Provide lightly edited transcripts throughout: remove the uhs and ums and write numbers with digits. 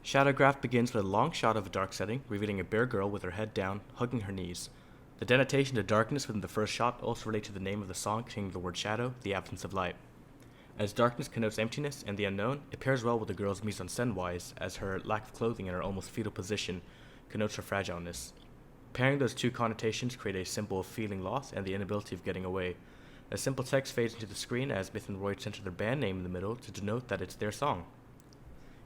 Shadowgraph begins with a long shot of a dark setting, revealing a bare girl with her head down, hugging her knees. The denotation to darkness within the first shot also relates to the name of the song containing the word shadow, the absence of light. As darkness connotes emptiness and the unknown, it pairs well with the girl's mise-en-scène wise, as her lack of clothing and her almost fetal position connotes her fragileness. Pairing those two connotations create a symbol of feeling loss and the inability of getting away. A simple text fades into the screen as Myth and Royd center their band name in the middle to denote that it's their song.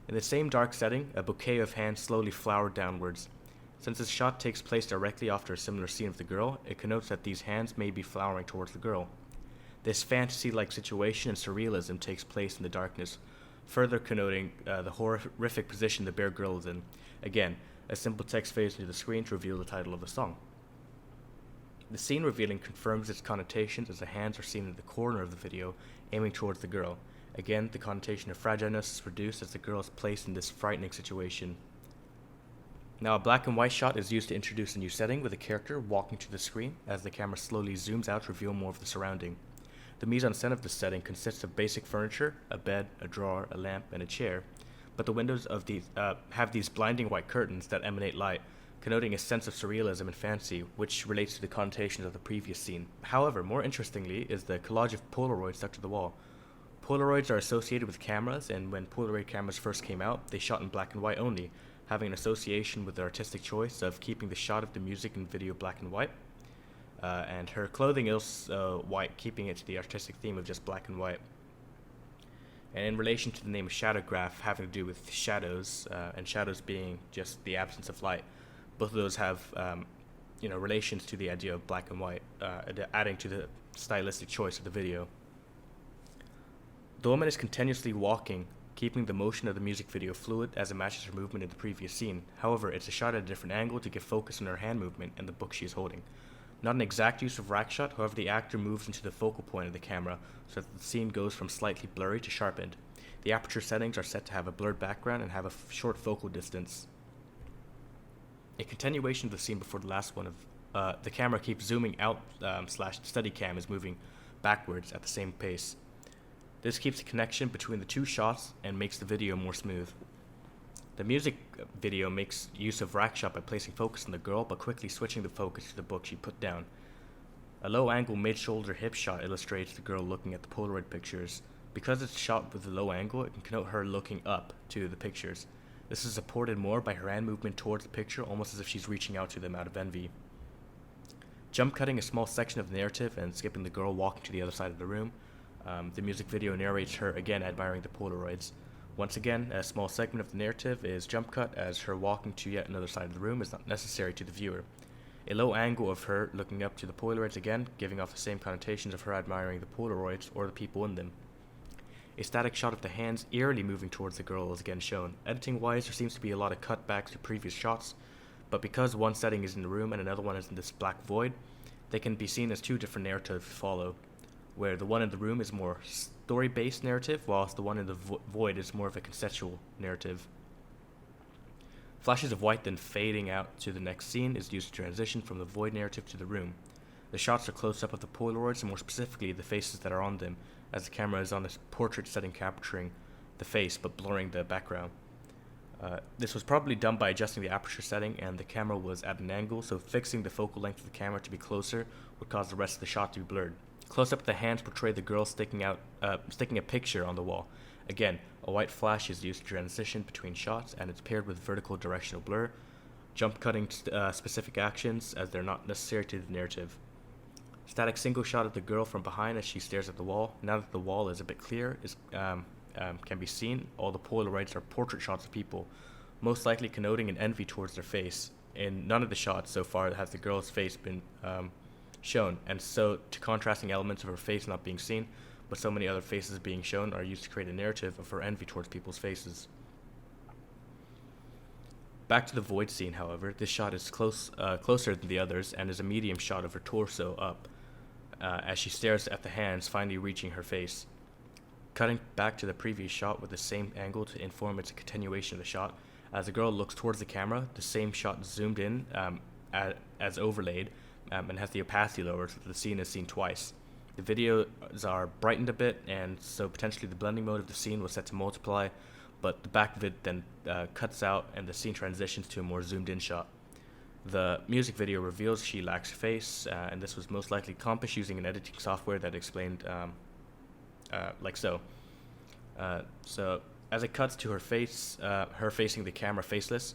In the same dark setting, a bouquet of hands slowly flower downwards. Since this shot takes place directly after a similar scene of the girl, it connotes that these hands may be flowering towards the girl. This fantasy-like situation and surrealism takes place in the darkness, further connoting the horrific position the bare girl is in. Again, a simple text fades into the screen to reveal the title of the song. The scene revealing confirms its connotations as the hands are seen in the corner of the video, aiming towards the girl. Again, the connotation of fragileness is reduced as the girl is placed in this frightening situation. Now, a black and white shot is used to introduce a new setting with a character walking to the screen as the camera slowly zooms out to reveal more of the surrounding. The mise-en-scène of this setting consists of basic furniture, a bed, a drawer, a lamp, and a chair, but the windows of these have these blinding white curtains that emanate light, connoting a sense of surrealism and fancy, which relates to the connotations of the previous scene. However, more interestingly is the collage of Polaroids stuck to the wall. Polaroids are associated with cameras, and when Polaroid cameras first came out, they shot in black and white only, having an association with the artistic choice of keeping the shot of the music and video black and white. And her clothing is white, keeping it to the artistic theme of just black and white. And in relation to the name of Shadowgraph, having to do with shadows, and shadows being just the absence of light, both of those have relations to the idea of black and white, adding to the stylistic choice of the video. The woman is continuously walking, keeping the motion of the music video fluid as it matches her movement in the previous scene. However, it's a shot at a different angle to give focus on her hand movement and the book she is holding. Not an exact use of rack shot, however the actor moves into the focal point of the camera so that the scene goes from slightly blurry to sharpened. The aperture settings are set to have a blurred background and have a short focal distance. A continuation of the scene before the last one of the camera keeps zooming out / Steadicam is moving backwards at the same pace. This keeps the connection between the two shots and makes the video more smooth. The music video makes use of rack shot by placing focus on the girl but quickly switching the focus to the book she put down. A low angle mid-shoulder hip shot illustrates the girl looking at the Polaroid pictures. Because it's shot with a low angle, it can connote her looking up to the pictures. This is supported more by her hand movement towards the picture, almost as if she's reaching out to them out of envy. Jump cutting a small section of the narrative and skipping the girl walking to the other side of the room. The music video narrates her again admiring the Polaroids. Once again, a small segment of the narrative is jump cut as her walking to yet another side of the room is not necessary to the viewer. A low angle of her looking up to the Polaroids again, giving off the same connotations of her admiring the Polaroids or the people in them. A static shot of the hands eerily moving towards the girl is again shown. Editing-wise, there seems to be a lot of cutbacks to previous shots, but because one setting is in the room and another one is in this black void, they can be seen as two different narratives follow, where the one in the room is more story-based narrative, whilst the one in the void is more of a conceptual narrative. Flashes of white then fading out to the next scene is used to transition from the void narrative to the room. The shots are close-up of the Polaroids, and more specifically the faces that are on them, as the camera is on a portrait setting capturing the face but blurring the background. This was probably done by adjusting the aperture setting, and the camera was at an angle, so fixing the focal length of the camera to be closer would cause the rest of the shot to be blurred. Close-up of the hands portray the girl sticking a picture on the wall. Again, a white flash is used to transition between shots, and it's paired with vertical directional blur, jump cutting specific actions as they're not necessary to the narrative. Static single shot of the girl from behind as she stares at the wall. Now that the wall is a bit clear, can be seen, all the Polaroids are portrait shots of people, most likely connoting an envy towards their face. In none of the shots so far has the girl's face been shown, and so to contrasting elements of her face not being seen, but so many other faces being shown are used to create a narrative of her envy towards people's faces. Back to the void scene, however, this shot is closer than the others and is a medium shot of her torso up, as she stares at the hands finally reaching her face. Cutting back to the previous shot with the same angle to inform it's a continuation of the shot, as the girl looks towards the camera, the same shot zoomed in as overlaid, and has the opacity lowered so that the scene is seen twice. The videos are brightened a bit, and so potentially the blending mode of the scene was set to multiply, but the back of it then cuts out and the scene transitions to a more zoomed in shot. The music video reveals she lacks a face, and this was most likely accomplished using an editing software that explained like so. So as it cuts to her face, her facing the camera faceless,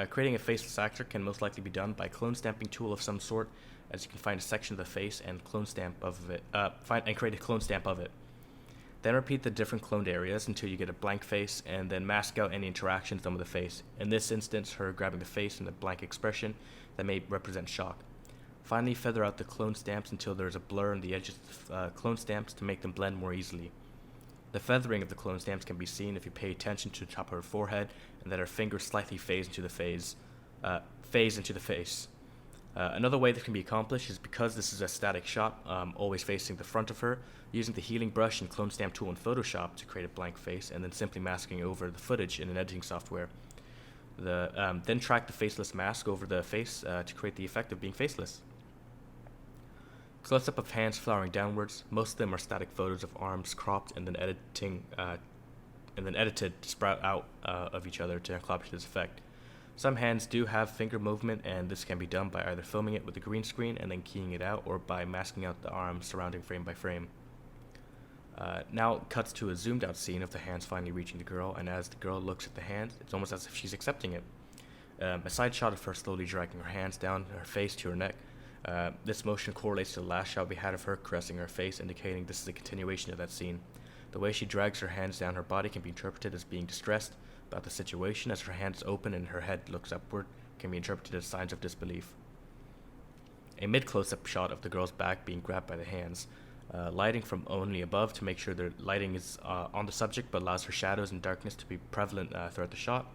creating a faceless actor can most likely be done by a clone stamping tool of some sort, as you can find a section of the face and clone stamp of it, create a clone stamp of it. Then repeat the different cloned areas until you get a blank face, and then mask out any interactions done with the face. In this instance, her grabbing the face and the blank expression that may represent shock. Finally, feather out the clone stamps until there is a blur in the edges of clone stamps to make them blend more easily. The feathering of the clone stamps can be seen if you pay attention to the top of her forehead and that her fingers slightly phase into the face. Another way this can be accomplished is because this is a static shot, always facing the front of her, using the healing brush and clone stamp tool in Photoshop to create a blank face, and then simply masking over the footage in an editing software. Then track the faceless mask over the face to create the effect of being faceless. Close-up of hands flowering downwards. Most of them are static photos of arms cropped and then edited to sprout out of each other to accomplish this effect. Some hands do have finger movement, and this can be done by either filming it with a green screen and then keying it out, or by masking out the arms surrounding frame by frame. Now it cuts to a zoomed out scene of the hands finally reaching the girl, and as the girl looks at the hands, it's almost as if she's accepting it. A side shot of her slowly dragging her hands down her face to her neck. This motion correlates to the last shot we had of her caressing her face, indicating this is a continuation of that scene. The way she drags her hands down her body can be interpreted as being distressed about the situation, as her hands open and her head looks upward can be interpreted as signs of disbelief. A mid-close-up shot of the girl's back being grabbed by the hands. Lighting from only above to make sure the lighting is on the subject but allows her shadows and darkness to be prevalent throughout the shot.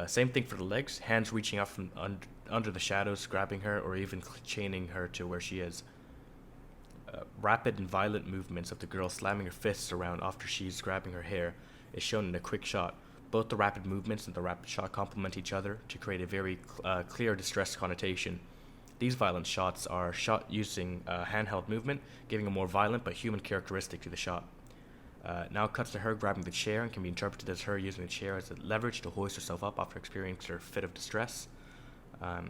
Same thing for the legs, hands reaching out from under the shadows, grabbing her, or even chaining her to where she is. Rapid and violent movements of the girl slamming her fists around after she's grabbing her hair is shown in a quick shot. Both the rapid movements and the rapid shot complement each other to create a very clear distress connotation. These violent shots are shot using handheld movement, giving a more violent but human characteristic to the shot. Now it cuts to her grabbing the chair and can be interpreted as her using the chair as a leverage to hoist herself up after experiencing her fit of distress. Now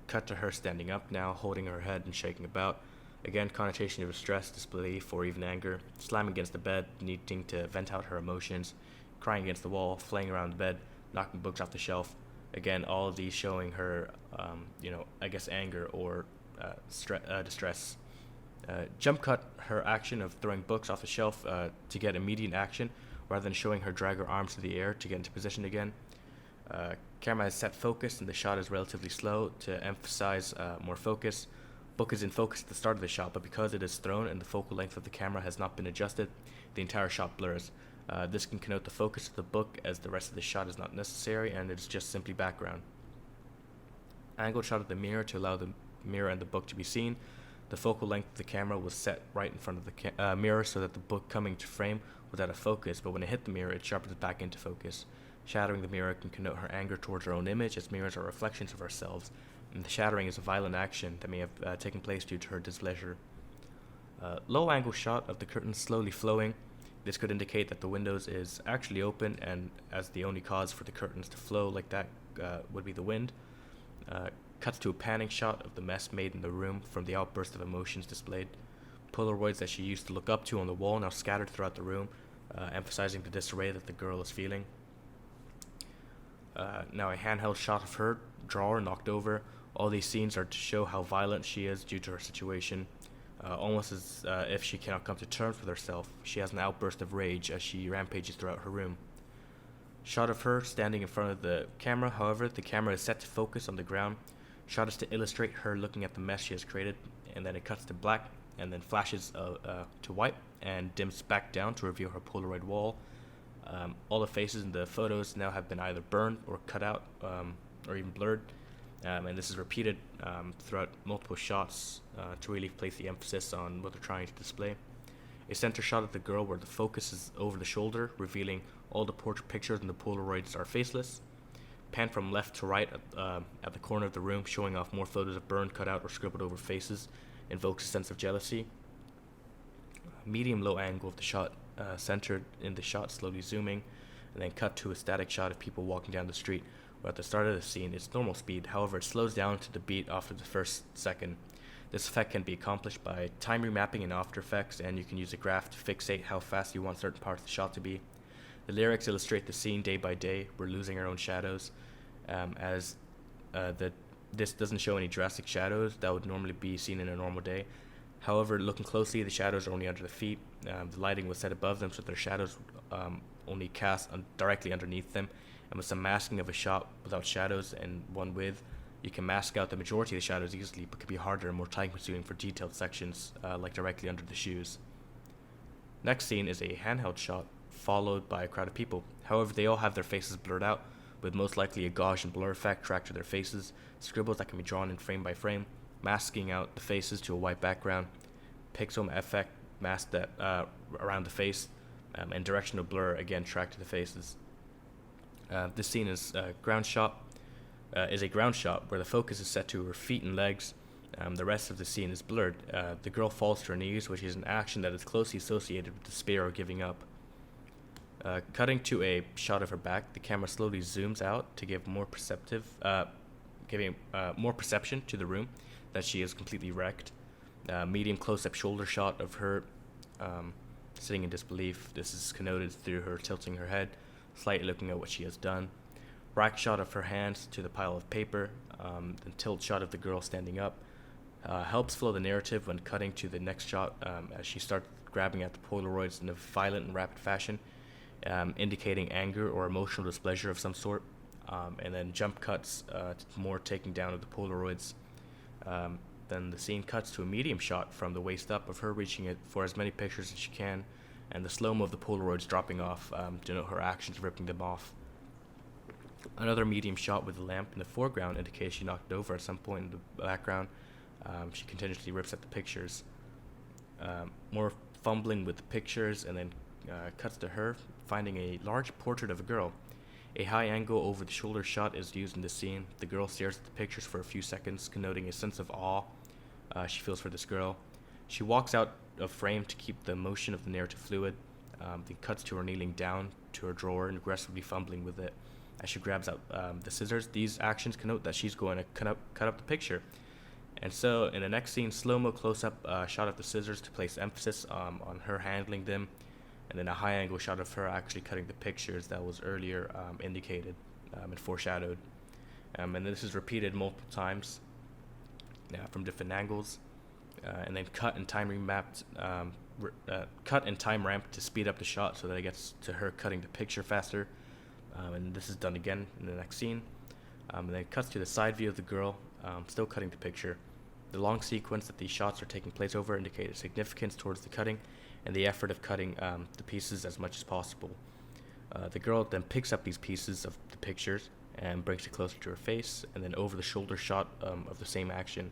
cut to her standing up now, holding her head and shaking about. Again, connotation of distress, disbelief, or even anger. Slamming against the bed, needing to vent out her emotions. Crying against the wall, flaying around the bed, knocking books off the shelf. Again, all of these showing her, anger or distress. Jump cut her action of throwing books off the shelf to get immediate action, rather than showing her drag her arms to the air to get into position again. Camera is set focus and the shot is relatively slow to emphasize more focus. Book is in focus at the start of the shot, but because it is thrown and the focal length of the camera has not been adjusted, the entire shot blurs. This can connote the focus of the book, as the rest of the shot is not necessary and it is just simply background. Angled shot of the mirror to allow the mirror and the book to be seen. The focal length of the camera was set right in front of the mirror so that the book coming to frame was out of focus, but when it hit the mirror, it sharpened it back into focus. Shattering the mirror can connote her anger towards her own image, as mirrors are reflections of ourselves, and the shattering is a violent action that may have taken place due to her displeasure. Low angle shot of the curtains slowly flowing. This could indicate that the windows is actually open, and as the only cause for the curtains to flow like that would be the wind. Cuts to a panning shot of the mess made in the room from the outburst of emotions displayed. Polaroids that she used to look up to on the wall now scattered throughout the room, emphasizing the disarray that the girl is feeling. Now a handheld shot of her, drawer knocked over. All these scenes are to show how violent she is due to her situation. Almost as if she cannot come to terms with herself. She has an outburst of rage as she rampages throughout her room. Shot of her standing in front of the camera, however, the camera is set to focus on the ground. Shot is to illustrate her looking at the mess she has created, and then it cuts to black, and then flashes to white, and dims back down to reveal her Polaroid wall. All the faces in the photos now have been either burned or cut out, or even blurred. And this is repeated throughout multiple shots to really place the emphasis on what they're trying to display. A center shot of the girl where the focus is over the shoulder, revealing all the portrait pictures in the Polaroids are faceless. Pan from left to right at the corner of the room, showing off more photos of burned, cut out, or scribbled over faces, invokes a sense of jealousy. Medium low angle of the shot, centered in the shot, slowly zooming. and then cut to a static shot of people walking down the street, where at the start of the scene it's normal speed, however it slows down to the beat after the first second. This effect can be accomplished by time remapping in After Effects, and you can use a graph to fixate how fast you want certain parts of the shot to be. The lyrics illustrate the scene day by day. We're losing our own shadows, as this doesn't show any drastic shadows that would normally be seen in a normal day. However, looking closely, the shadows are only under the feet. The lighting was set above them, so their shadows only cast directly underneath them. And with some masking of a shot without shadows and one with, you can mask out the majority of the shadows easily, but can be harder and more time-consuming for detailed sections, like directly under the shoes. Next scene is a handheld shot, followed by a crowd of people. However, they all have their faces blurred out, with most likely a Gaussian blur effect tracked to their faces, scribbles that can be drawn in frame by frame, masking out the faces to a white background, pixel effect masked that around the face, and directional blur again tracked to the faces. This scene is a ground shot where the focus is set to her feet and legs. The rest of the scene is blurred. The girl falls to her knees, which is an action that is closely associated with despair or giving up. Cutting to a shot of her back, the camera slowly zooms out to give giving more perception to the room that she is completely wrecked. Medium close-up shoulder shot of her sitting in disbelief. This is connoted through her tilting her head, slightly looking at what she has done. Rack shot of her hands to the pile of paper, then tilt shot of the girl standing up. Helps flow the narrative when cutting to the next shot as she starts grabbing at the Polaroids in a violent and rapid fashion, indicating anger or emotional displeasure of some sort. And then jump cuts to more taking down of the Polaroids. Then the scene cuts to a medium shot from the waist up of her reaching it for as many pictures as she can, and the slow-mo of the Polaroids dropping off denote her actions ripping them off. Another medium shot with the lamp in the foreground indicates she knocked it over at some point in the background. She continuously rips at the pictures. More fumbling with the pictures, and then cuts to her finding a large portrait of a girl. A high angle over the shoulder shot is used in this scene. The girl stares at the pictures for a few seconds, connoting a sense of awe she feels for this girl. She walks out of frame to keep the motion of the narrative fluid. Then cuts to her kneeling down to her drawer and aggressively fumbling with it as she grabs out the scissors. These actions connote that she's going to cut up the picture. And so in the next scene, slow-mo close-up shot of the scissors to place emphasis on her handling them, and then a high-angle shot of her actually cutting the pictures that was earlier indicated and foreshadowed. And this is repeated multiple times from different angles, and then cut and time ramped to speed up the shot so that it gets to her cutting the picture faster. And this is done again in the next scene. And then it cuts to the side view of the girl, still cutting the picture. The long sequence that these shots are taking place over indicate a significance towards the cutting and the effort of cutting the pieces as much as possible. The girl then picks up these pieces of the pictures and brings it closer to her face, and then over the shoulder shot of the same action.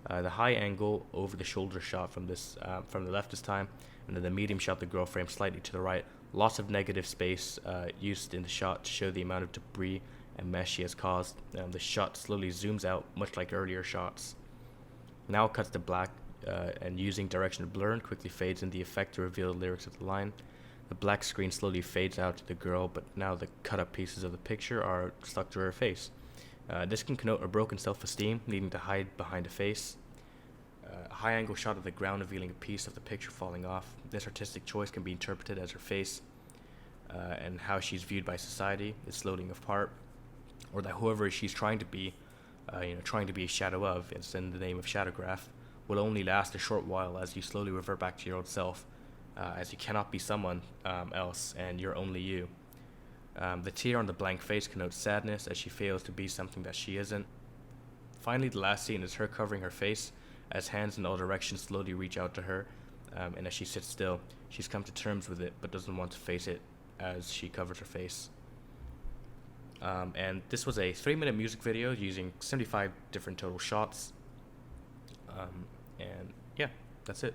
The high angle over the shoulder shot from the left this time, and then the medium shot the girl framed slightly to the right. Lots of negative space used in the shot to show the amount of debris and mess she has caused. The shot slowly zooms out, much like earlier shots. Now it cuts to black, and using directional blur and quickly fades in the effect to reveal the lyrics of the line. The black screen slowly fades out to the girl, but now the cut-up pieces of the picture are stuck to her face. This can connote a broken self-esteem, needing to hide behind a face. A high-angle shot of the ground revealing a piece of the picture falling off. This artistic choice can be interpreted as her face and how she's viewed by society is floating apart, or that whoever she's trying to be a shadow of, it's in the name of Shadowgraph, will only last a short while as you slowly revert back to your old self, as you cannot be someone else and you're only you. The tear on the blank face connotes sadness as she fails to be something that she isn't. Finally, the last scene is her covering her face as hands in all directions slowly reach out to her, and as she sits still, she's come to terms with it but doesn't want to face it as she covers her face. And this was a 3-minute music video using 75 different total shots. And yeah, that's it.